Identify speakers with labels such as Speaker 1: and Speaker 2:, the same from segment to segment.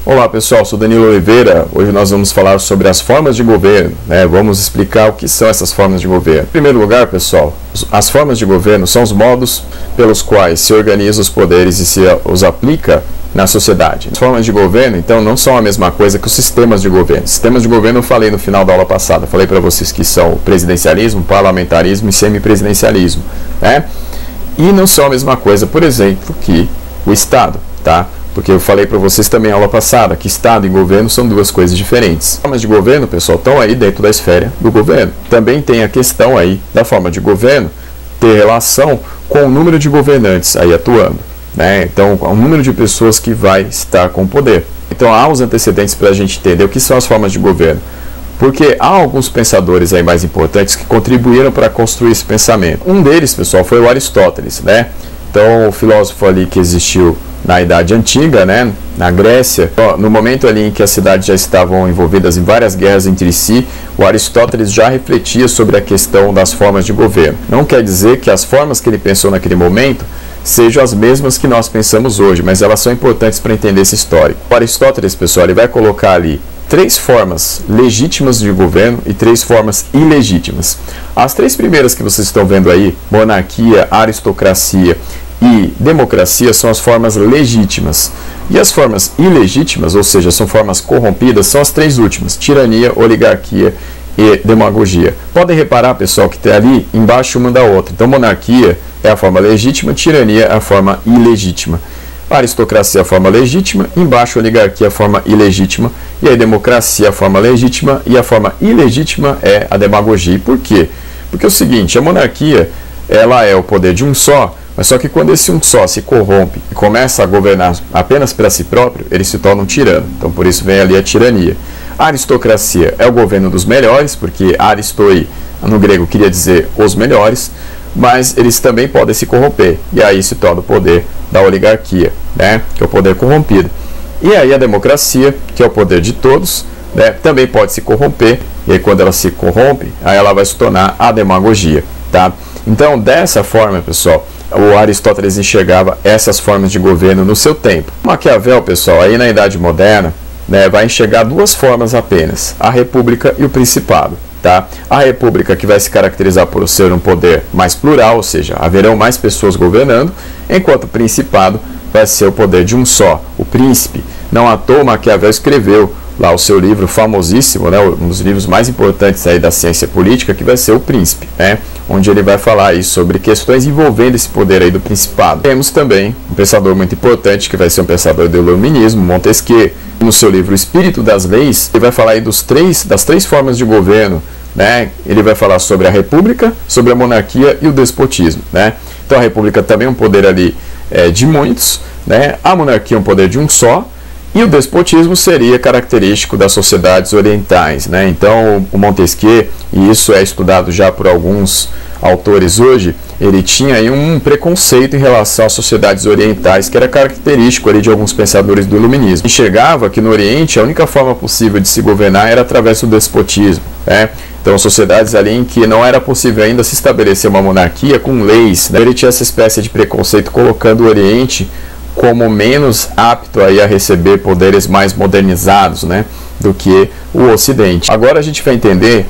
Speaker 1: Olá pessoal, sou Danilo Oliveira. Hoje nós vamos falar sobre as formas de governo, né? Vamos explicar o que são essas formas de governo. Em primeiro lugar, pessoal, as formas de governo são os modos pelos quais se organiza os poderes e se os aplica na sociedade. As formas de governo, então, não são a mesma coisa que os sistemas de governo. Sistemas de governo eu falei no final da aula passada. Falei para vocês que são o presidencialismo, parlamentarismo e semipresidencialismo, né? E não são a mesma coisa, por exemplo, que o Estado, tá? Porque eu falei para vocês também na aula passada que Estado e governo são duas coisas diferentes. As formas de governo, pessoal, estão aí dentro da esfera do governo. Também tem a questão aí da forma de governo ter relação com o número de governantes aí atuando, né? Então, o número de pessoas que vai estar com o poder. Então, há os antecedentes para a gente entender o que são as formas de governo. Porque há alguns pensadores aí mais importantes que contribuíram para construir esse pensamento. Um deles, pessoal, foi o Aristóteles, né? Então, o filósofo ali que existiu na Idade Antiga, né, na Grécia, no momento ali em que as cidades já estavam envolvidas em várias guerras entre si, o Aristóteles já refletia sobre a questão das formas de governo. Não quer dizer que as formas que ele pensou naquele momento sejam as mesmas que nós pensamos hoje, mas elas são importantes para entender essa história. O Aristóteles, pessoal, ele vai colocar ali 3 formas legítimas de governo e 3 formas ilegítimas. As 3 primeiras que vocês estão vendo aí, monarquia, aristocracia e democracia, são as formas legítimas. E as formas ilegítimas, ou seja, são formas corrompidas, são as 3 últimas: tirania, oligarquia e demagogia. Podem reparar, pessoal, que tem ali embaixo uma da outra. Então, monarquia é a forma legítima, tirania é a forma ilegítima. A aristocracia é a forma legítima, embaixo a oligarquia é a forma ilegítima, e a democracia é a forma legítima, e a forma ilegítima é a demagogia. E por quê? Porque é o seguinte, a monarquia, ela é o poder de um só, mas só que quando esse um só se corrompe e começa a governar apenas para si próprio, ele se torna um tirano. Então por isso vem ali a tirania. A aristocracia é o governo dos melhores, porque aristoi no grego queria dizer os melhores, mas eles também podem se corromper, e aí se torna o poder da oligarquia, né, que é o poder corrompido. E aí a democracia, que é o poder de todos, né, também pode se corromper, e aí quando ela se corrompe, aí ela vai se tornar a demagogia, tá? Então, dessa forma, pessoal, o Aristóteles enxergava essas formas de governo no seu tempo. Maquiavel, pessoal, aí na Idade Moderna, né, vai enxergar 2 formas apenas: a república e o principado. Tá? A república, que vai se caracterizar por ser um poder mais plural, ou seja, haverão mais pessoas governando, enquanto o principado vai ser o poder de um só, o príncipe. Não à toa Maquiavel escreveu lá o seu livro famosíssimo, né, um dos livros mais importantes aí da ciência política, que vai ser O Príncipe, né, onde ele vai falar aí sobre questões envolvendo esse poder aí do principado. Temos também um pensador muito importante, que vai ser um pensador do iluminismo, Montesquieu. No seu livro O Espírito das Leis, ele vai falar aí das 3 formas de governo, né? Ele vai falar sobre a república, sobre a monarquia e o despotismo, né? Então a república também é um poder ali de muitos, né? A monarquia é um poder de um só, e o despotismo seria característico das sociedades orientais, né? Então o Montesquieu, e isso é estudado já por alguns autores hoje, ele tinha aí um preconceito em relação às sociedades orientais, que era característico ali de alguns pensadores do iluminismo. Enxergava que no Oriente a única forma possível de se governar era através do despotismo, né? Então, sociedades ali em que não era possível ainda se estabelecer uma monarquia com leis, né? Ele tinha essa espécie de preconceito, colocando o Oriente como menos apto aí a receber poderes mais modernizados, né, do que o Ocidente. Agora a gente vai entender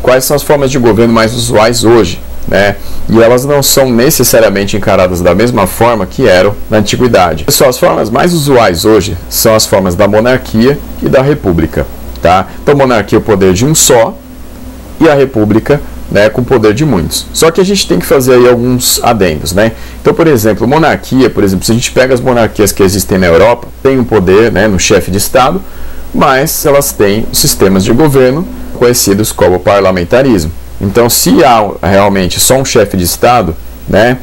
Speaker 1: quais são as formas de governo mais usuais hoje, né? E elas não são necessariamente encaradas da mesma forma que eram na antiguidade. Pessoal, as formas mais usuais hoje são as formas da monarquia e da república, tá? Então, monarquia é o poder de um só, e a república, né, com o poder de muitos. Só que a gente tem que fazer aí alguns adendos, né? Então, por exemplo, monarquia, por exemplo, se a gente pega as monarquias que existem na Europa, tem um poder, né, no chefe de Estado, mas elas têm sistemas de governo conhecidos como parlamentarismo. Então, se há realmente só um chefe de Estado, né,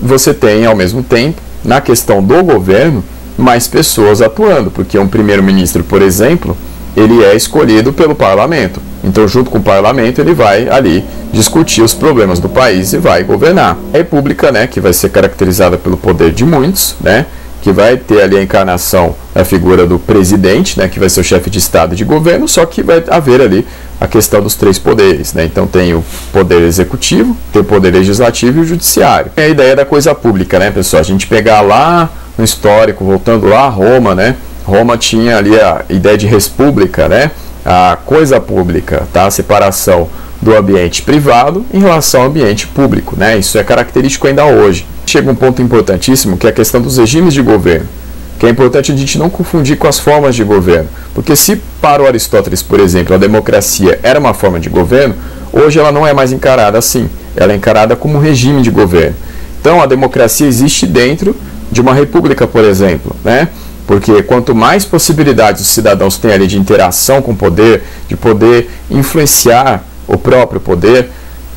Speaker 1: você tem, ao mesmo tempo, na questão do governo, mais pessoas atuando, porque um primeiro-ministro, por exemplo, ele é escolhido pelo parlamento. Então, junto com o parlamento, ele vai ali discutir os problemas do país e vai governar. A república, né, que vai ser caracterizada pelo poder de muitos, né, que vai ter ali a encarnação da figura do presidente, né, que vai ser o chefe de Estado e de governo, só que vai haver ali a questão dos 3 poderes, né? Então tem o poder executivo, tem o poder legislativo e o judiciário. É a ideia da coisa pública, né, pessoal? A gente pegar lá no histórico, voltando lá a Roma, né, Roma tinha ali a ideia de república, né? A coisa pública, tá? A separação do ambiente privado em relação ao ambiente público, né? Isso é característico ainda hoje. Chega um ponto importantíssimo, que é a questão dos regimes de governo, que é importante a gente não confundir com as formas de governo, porque se para o Aristóteles, por exemplo, a democracia era uma forma de governo, hoje ela não é mais encarada assim, ela é encarada como um regime de governo. Então a democracia existe dentro de uma república, por exemplo, né? Porque quanto mais possibilidades os cidadãos têm ali de interação com o poder, de poder influenciar o próprio poder,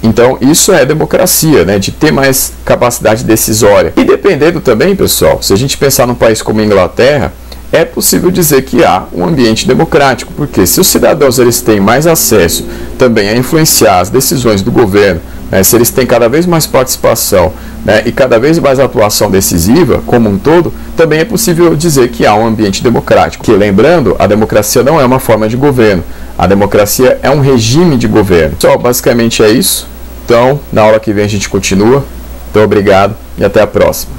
Speaker 1: então isso é democracia, né? De ter mais capacidade decisória. E dependendo também, pessoal, se a gente pensar num país como a Inglaterra, é possível dizer que há um ambiente democrático, porque se os cidadãos eles têm mais acesso também a influenciar as decisões do governo, né, se eles têm cada vez mais participação, né, e cada vez mais atuação decisiva como um todo, também é possível dizer que há um ambiente democrático. Que, lembrando, a democracia não é uma forma de governo, a democracia é um regime de governo. Pessoal, basicamente é isso. Então, na aula que vem a gente continua. Então, obrigado e até a próxima.